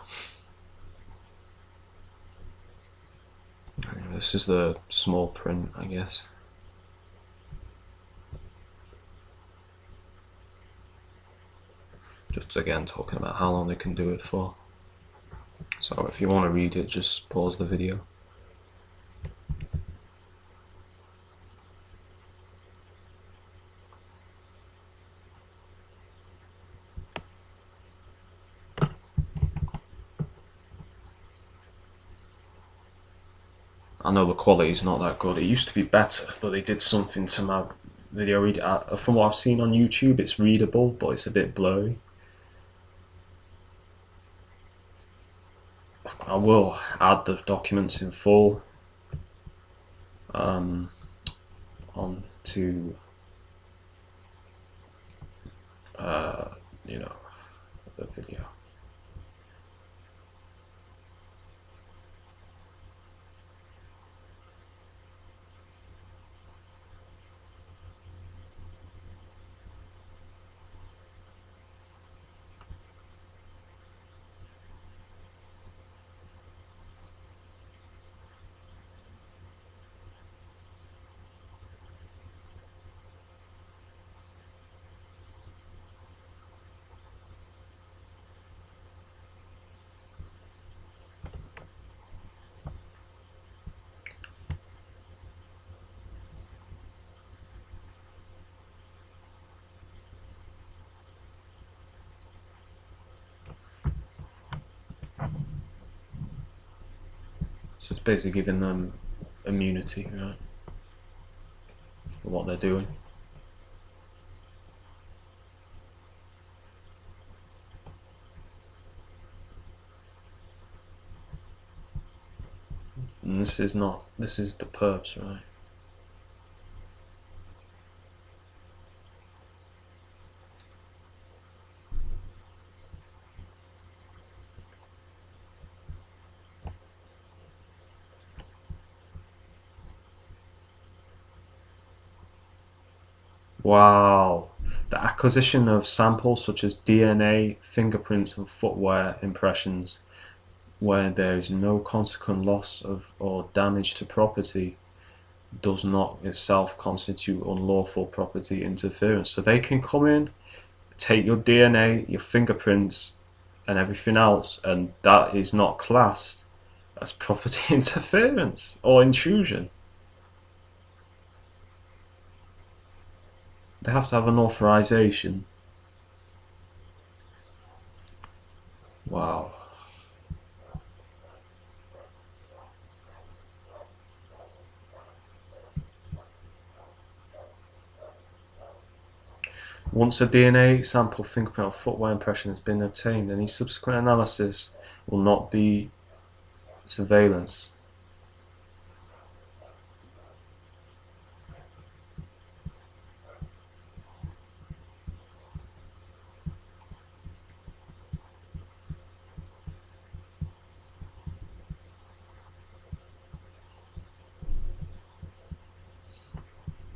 S1: Anyway, this is the small print, I guess. Just again talking about how long they can do it for. So if you want to read it, just pause the video. I know the quality is not that good. It used to be better, but they did something to my video reader. From what I've seen on YouTube, it's readable, but it's a bit blurry. I will add the documents in full onto you know, the video. So it's basically giving them immunity, right, for what they're doing. And this is the perps, right? Wow. The acquisition of samples such as DNA, fingerprints, and footwear impressions where there is no consequent loss of or damage to property does not itself constitute unlawful property interference. So they can come in, take your DNA, your fingerprints, and everything else, and that is not classed as property interference or intrusion. They have to have an authorization. Wow. Once a DNA sample, fingerprint, or footwear impression has been obtained, any subsequent analysis will not be surveillance.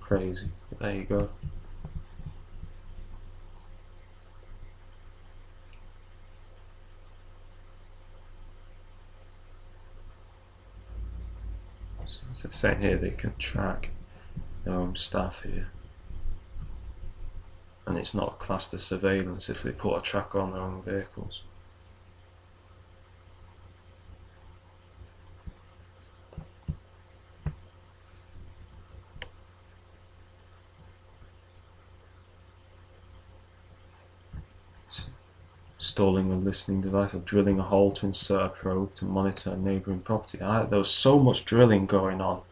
S1: Crazy. There you go. So it's saying here they can track their own staff here. And it's not classed as surveillance if they put a tracker on their own vehicles. Installing a listening device or drilling a hole to insert a probe to monitor a neighbouring property. There was so much drilling going on,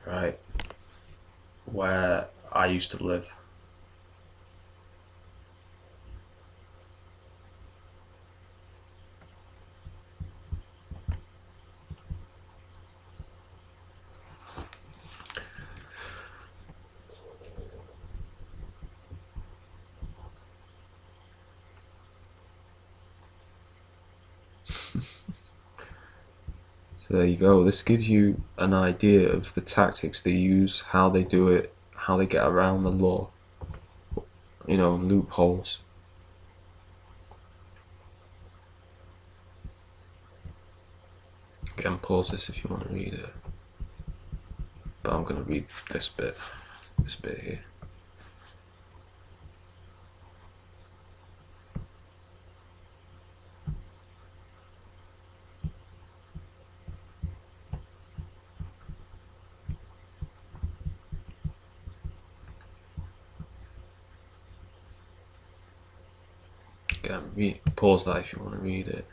S1: right, where I used to live. So there you go. This gives you an idea of the tactics they use, how they do it, how they get around the law, you know, loopholes. Again, pause this if you want to read it. But I'm going to read this bit here. Again, pause that if you want to read it.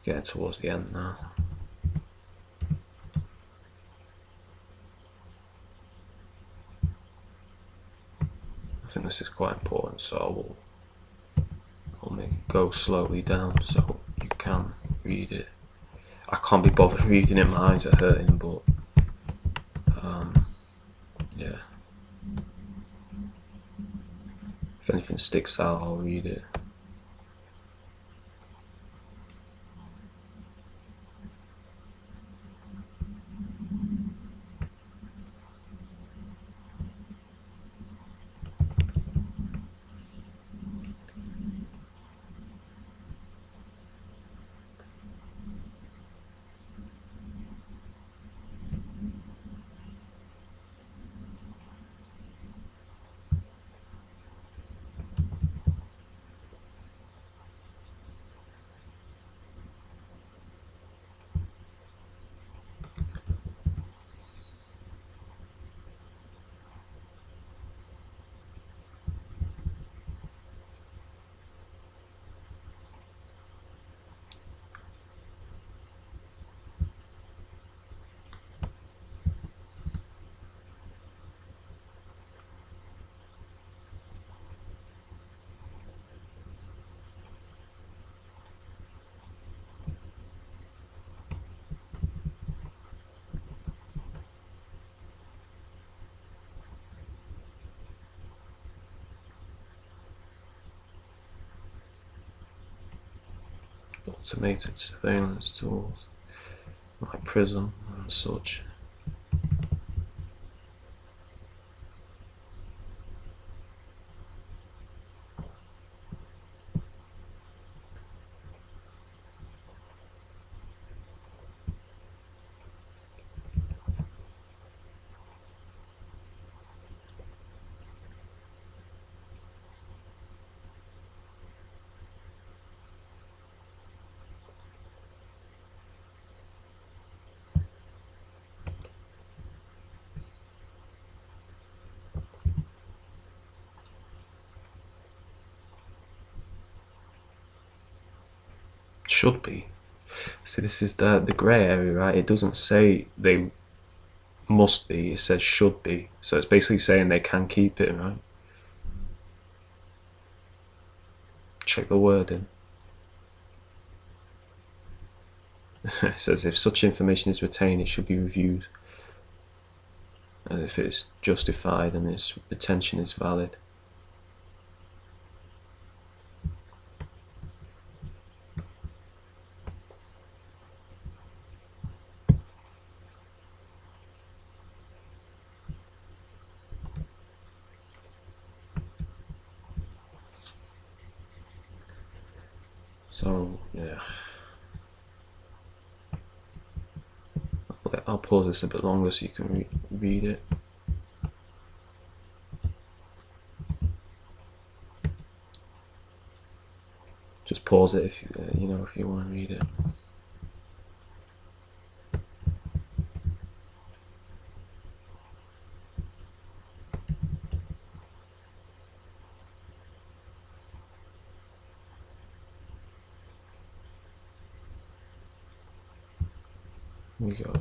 S1: Getting towards the end now. I think this is quite important, so I'll make it go slowly down so you can read it. I can't be bothered reading it, my eyes are hurting, but yeah. If anything sticks out, I'll read it. Automated surveillance tools like Prism and such. Should be. See, this is the grey area, right? It doesn't say they must be, it says should be. So it's basically saying they can keep it, right? Check the wording. It says if such information is retained, it should be reviewed. And if it's justified and its retention is valid. So yeah, I'll pause this a bit longer so you can read it. Just pause it if you know, if you want to read it. Here we go.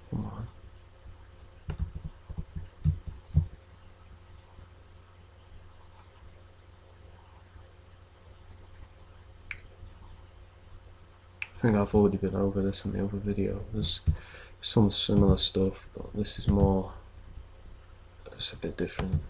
S1: Come on. I think I've already been over this in the other video. There's some similar stuff, but this is more, it's a bit different.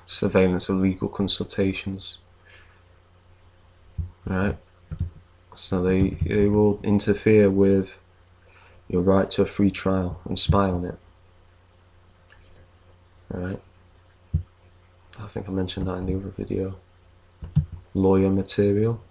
S1: Surveillance of legal consultations. Right? So they will interfere with your right to a free trial and spy on it. Right? I think I mentioned that in the other video. Lawyer material.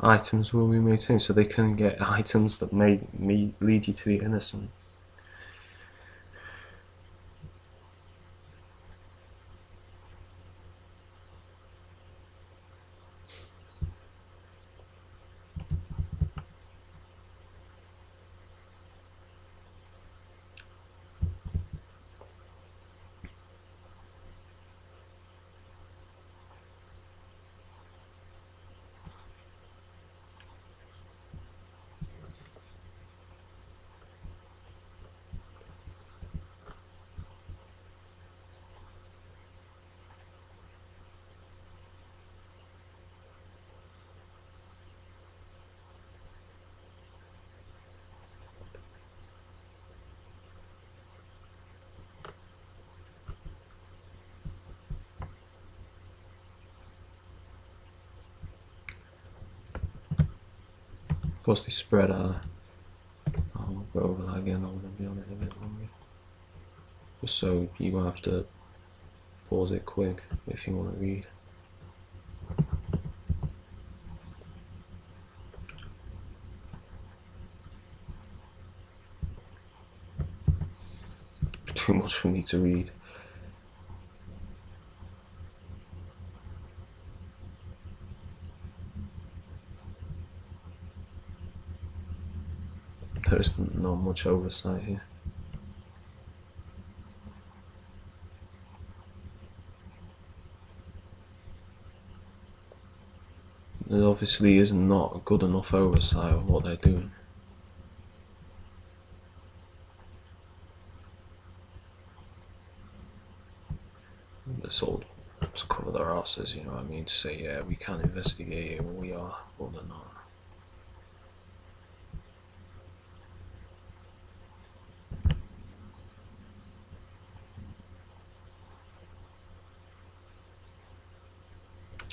S1: Items will be maintained, so they can get items that may lead you to the innocent. Of course, they spread out. go over that again. I'm going to be on it a bit longer, just so you won't have to pause it quick if you want to read. Too much for me to read. There's not much oversight here. There obviously is not good enough oversight of what they're doing. It's all to cover their asses, you know what I mean? To say, yeah, we can investigate it, we are, but they're not.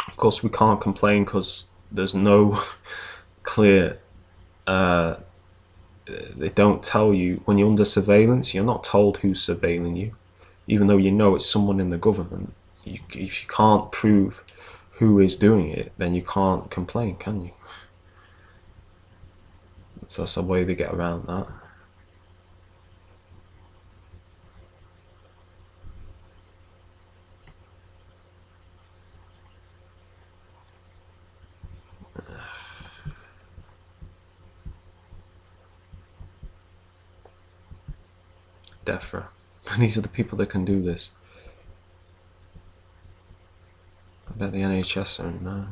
S1: Of course, we can't complain because there's no clear. They don't tell you when you're under surveillance. You're not told who's surveilling you, even though you know it's someone in the government. If you can't prove who is doing it, then you can't complain, can you? So that's a way they get around that. DEFRA. These are the people that can do this. I bet the NHS are no.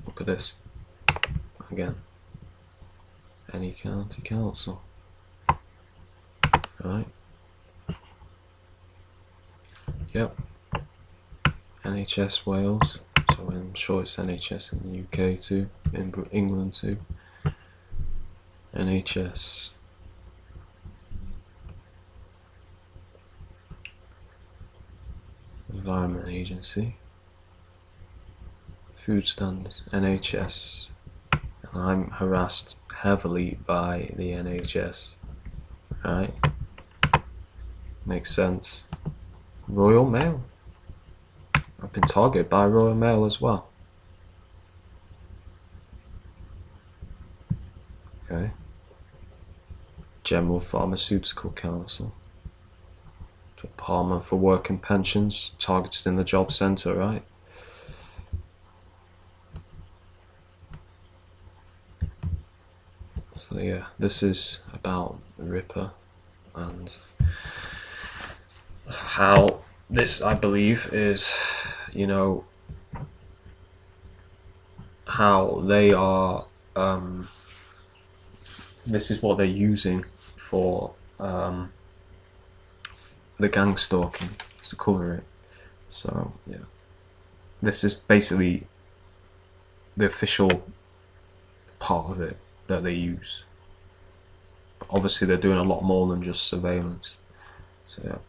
S1: Look at this. Again. Any county council. Right. Yep. NHS Wales. So I'm sure it's NHS in the UK too. In England too. NHS. Environment Agency, Food Standards, NHS, and I'm harassed heavily by the NHS, right? Makes sense. Royal Mail. I've been targeted by Royal Mail as well. Okay. General Pharmaceutical Council. Department for Work and Pensions, targeted in the job centre, right? So yeah, this is about the Ripper and how this, I believe, is, you know, how they are, this is what they're using for the gang stalking to cover it. So yeah, this is basically the official part of it that they use. But obviously they're doing a lot more than just surveillance. So yeah.